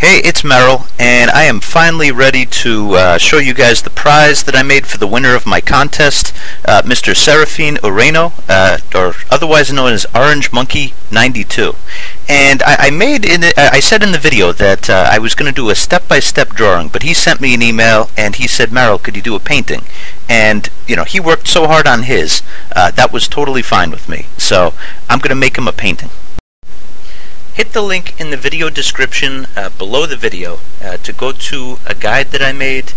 Hey, it's Merrill, and I am finally ready to show you guys the prize that I made for the winner of my contest, Mr. Serafine Ureno, or otherwise known as Orangemonkey92. And I said in the video that I was going to do a step-by-step drawing, but he sent me an email and he said, Merrill, could you do a painting? And, you know, he worked so hard on his, that was totally fine with me. So I'm going to make him a painting. Hit the link in the video description below the video to go to a guide that I made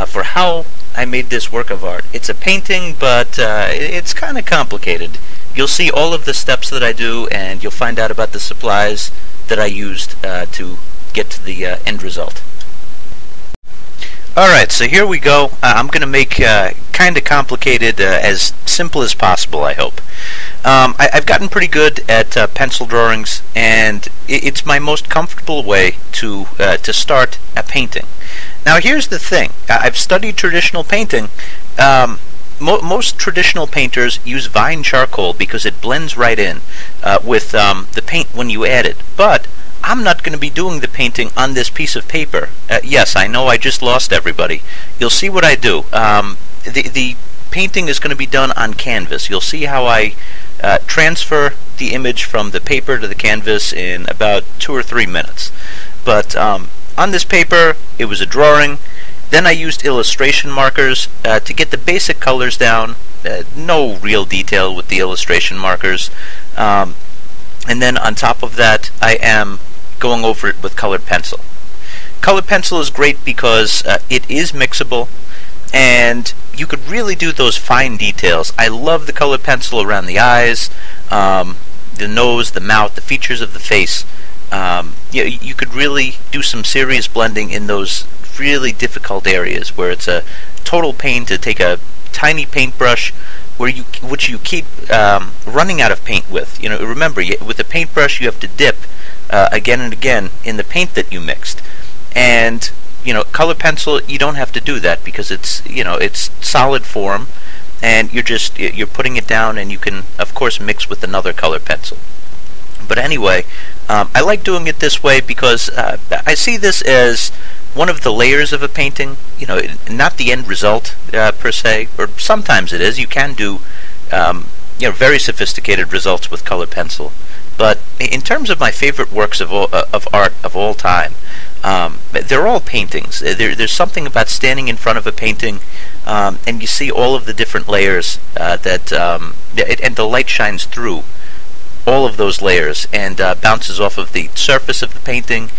for how I made this work of art. It's a painting, but it's kind of complicated. You'll see all of the steps that I do, and you'll find out about the supplies that I used to get to the end result. Alright, so here we go. I'm going to make kind of complicated as simple as possible, I hope. I've gotten pretty good at pencil drawings, and it's my most comfortable way to start a painting. Now here's the thing. I've studied traditional painting. Most traditional painters use vine charcoal because it blends right in with the paint when you add it. But I'm not going to be doing the painting on this piece of paper. Yes, I know I just lost everybody. You'll see what I do. The painting is going to be done on canvas. You'll see how I transfer the image from the paper to the canvas in about 2 or 3 minutes. But on this paper, it was a drawing. Then I used illustration markers to get the basic colors down. No real detail with the illustration markers. And then on top of that, I am going over it with colored pencil. Colored pencil is great because it is mixable, and you could really do those fine details. I love the colored pencil around the eyes, the nose, the mouth, the features of the face. You could really do some serious blending in those really difficult areas where it's a total pain to take a tiny paintbrush which you keep running out of paint with. You know, remember, with a paintbrush you have to dip again and again in the paint that you mixed. And you know, color pencil, you don't have to do that because it's, you know, it's solid form, and you're putting it down, and you can of course mix with another color pencil. But anyway, I like doing it this way because I see this as one of the layers of a painting. You know, not the end result per se, or sometimes it is. You can do you know, very sophisticated results with colored pencil. But in terms of my favorite works of art of all time, they're all paintings. There's something about standing in front of a painting, and you see all of the different layers and the light shines through all of those layers and bounces off of the surface of the painting.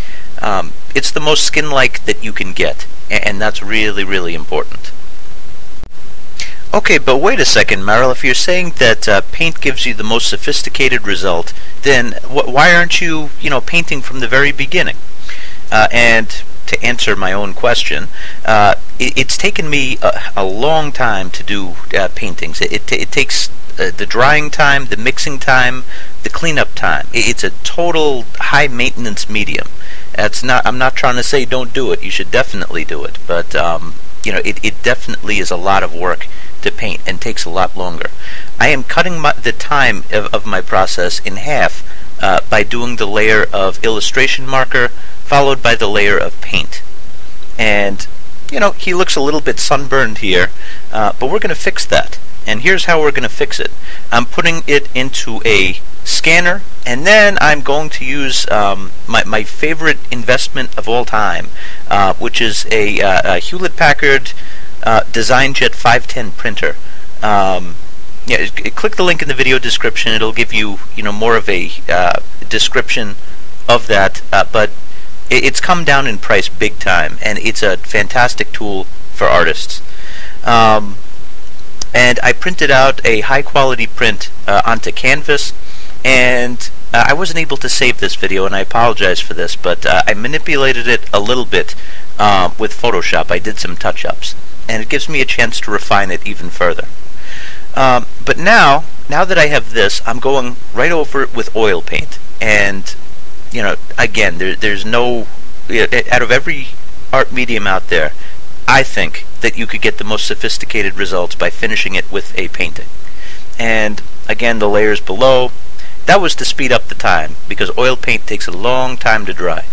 It's the most skin-like that you can get, and that's really, really important. Okay, but wait a second, Merrill. If you're saying that paint gives you the most sophisticated result, then why aren't you, painting from the very beginning? And to answer my own question, it's taken me a long time to do paintings. It takes the drying time, the mixing time, the cleanup time. It's a total high-maintenance medium. I'm not trying to say don't do it. You should definitely do it. But it definitely is a lot of work to paint and takes a lot longer. I am cutting the time of my process in half by doing the layer of illustration marker followed by the layer of paint. And he looks a little bit sunburned here, but we're going to fix that. And here's how we're going to fix it. I'm putting it into a scanner, and then I'm going to use my favorite investment of all time, which is a Hewlett-Packard Designjet 510 printer. Click the link in the video description. It'll give you more of a description of that, but it's come down in price big time, and it's a fantastic tool for artists. And I printed out a high-quality print onto canvas, and I wasn't able to save this video, and I apologize for this, but I manipulated it a little bit with Photoshop. I did some touch-ups, and it gives me a chance to refine it even further. But now that I have this, I'm going right over it with oil paint, and again, there's no, out of every art medium out there, I think that you could get the most sophisticated results by finishing it with a painting. And again, the layers below, that was to speed up the time, because oil paint takes a long time to dry.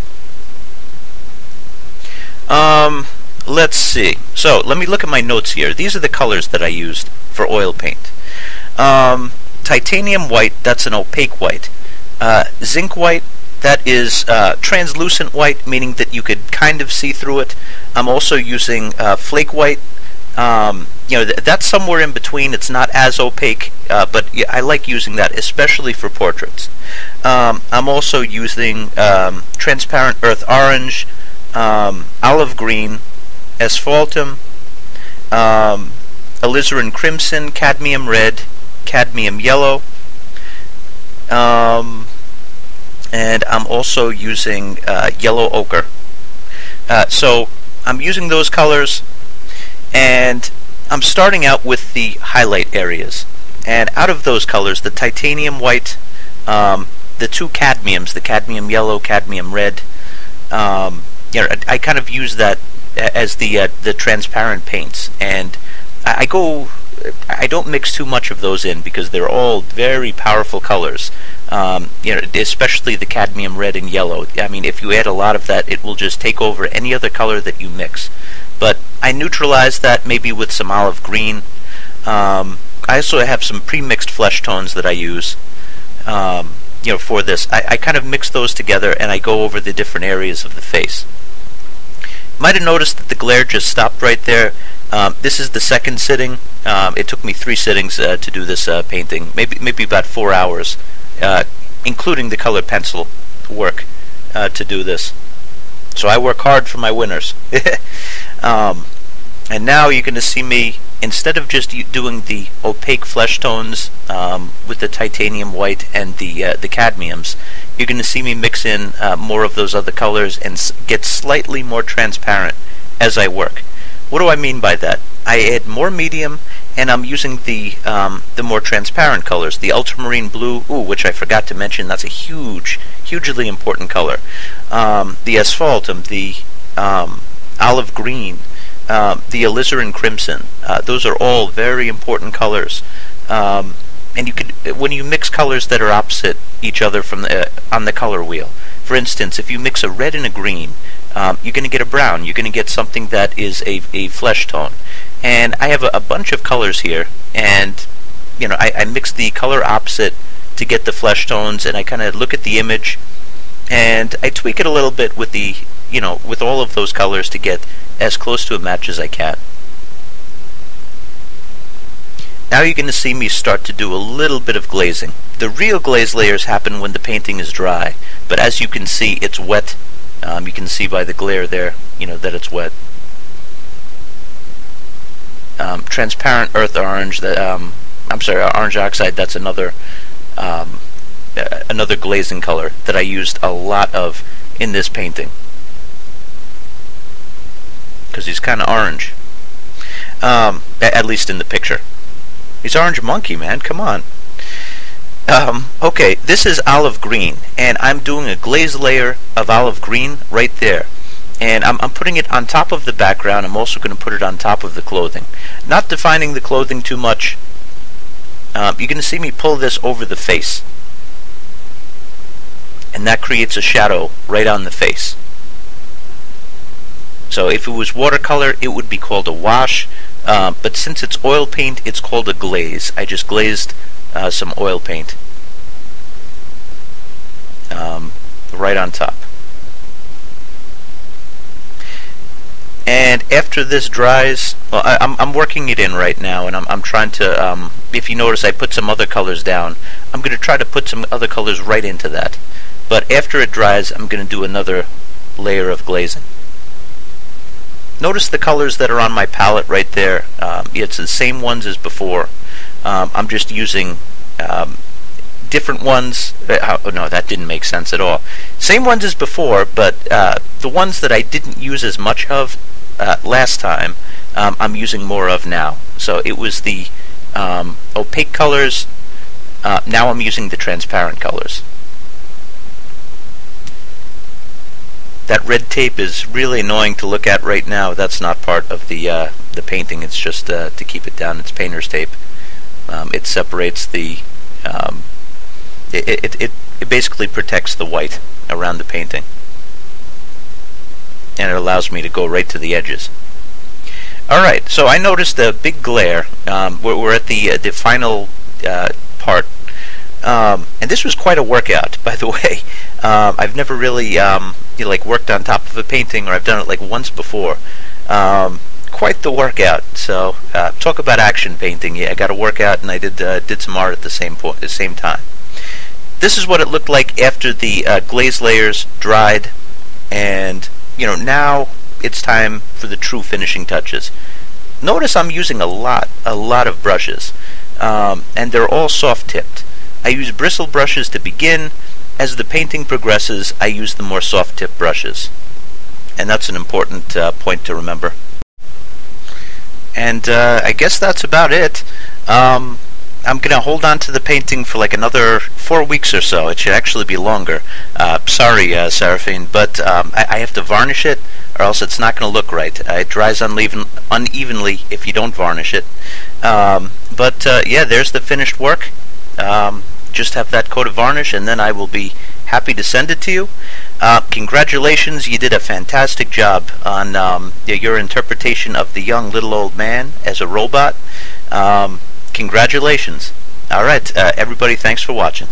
Let's see. So let me look at my notes here. These are the colors that I used for oil paint. Titanium white, that's an opaque white. Zinc white, that is translucent white, meaning that you could kind of see through it. I'm also using flake white. That's somewhere in between. It's not as opaque, but yeah, I like using that, especially for portraits. I'm also using transparent earth orange, olive green, asphaltum, alizarin crimson, cadmium red, cadmium yellow, and I'm also using yellow ochre. So I'm using those colors, and I'm starting out with the highlight areas. And out of those colors, the titanium white, the two cadmiums, the cadmium yellow, cadmium red, I kind of use that as the transparent paints, and I don't mix too much of those in because they're all very powerful colors. Especially the cadmium red and yellow. I mean, if you add a lot of that, it will just take over any other color that you mix. But I neutralize that maybe with some olive green. I also have some pre-mixed flesh tones that I use for this. I kind of mix those together, and I go over the different areas of the face. Might have noticed that the glare just stopped right there. This is the second sitting. It took me 3 sittings to do this painting, maybe about 4 hours, including the color pencil work to do this. So I work hard for my winners. And now you're going to see me, instead of just doing the opaque flesh tones with the titanium white and the cadmiums, you're going to see me mix in more of those other colors and get slightly more transparent as I work. What do I mean by that? I add more medium, and I'm using the more transparent colors. The Ultramarine Blue, which I forgot to mention, that's a hugely important color. The Asphaltum, the olive green, the Alizarin Crimson. Those are all very important colors. And you could, when you mix colors that are opposite each other from on the color wheel. For instance, if you mix a red and a green, you're going to get a brown. You're going to get something that is a flesh tone. And I have a bunch of colors here, and I mix the color opposite to get the flesh tones, and I kind of look at the image, and I tweak it a little bit with the with all of those colors to get as close to a match as I can. Now you're going to see me start to do a little bit of glazing. The real glaze layers happen when the painting is dry, but as you can see, it's wet. You can see by the glare there, that it's wet. Transparent earth orange. Orange oxide. That's another glazing color that I used a lot of in this painting because he's kind of orange, at least in the picture. He's orange monkey, man. Come on. Okay, this is olive green, and I'm doing a glaze layer of olive green right there. And I'm putting it on top of the background. I'm also going to put it on top of the clothing. Not defining the clothing too much. You're going to see me pull this over the face. And that creates a shadow right on the face. So if it was watercolor, it would be called a wash. But since it's oil paint, it's called a glaze. I just glazed some oil paint right on top. And after this dries, well, I'm working it in right now, and I'm trying to, if you notice, I put some other colors down. I'm going to try to put some other colors right into that. But after it dries, I'm going to do another layer of glazing. Notice the colors that are on my palette right there. It's the same ones as before. I'm just using different ones. Oh, no, that didn't make sense at all. Same ones as before, but the ones that I didn't use as much of last time, I'm using more of now. So it was the opaque colors. Now I'm using the transparent colors. That red tape is really annoying to look at right now. That's not part of the painting. It's just to keep it down. It's painter's tape. It separates the. It basically protects the white around the painting. and it allows me to go right to the edges. Alright, so I noticed a big glare. We're at the final part. And this was quite a workout, by the way. I've never really like worked on top of a painting, or I've done it like once before. Quite the workout. So talk about action painting. Yeah, I got a workout, and I did some art at the same time. This is what it looked like after the glaze layers dried, and now it's time for the true finishing touches. Notice I'm using a lot of brushes, and they're all soft tipped. I use bristle brushes to begin. As the painting progresses, I use the more soft tip brushes, and that's an important point to remember. And I guess that's about it. I'm going to hold on to the painting for like another 4 weeks or so. It should actually be longer. Sorry, Seraphine, but I have to varnish it, or else it's not going to look right. It dries unevenly if you don't varnish it. Yeah, there's the finished work. Just have that coat of varnish, and then I will be happy to send it to you. Congratulations, you did a fantastic job on your interpretation of the young little old man as a robot. Congratulations. Alright, everybody, thanks for watching.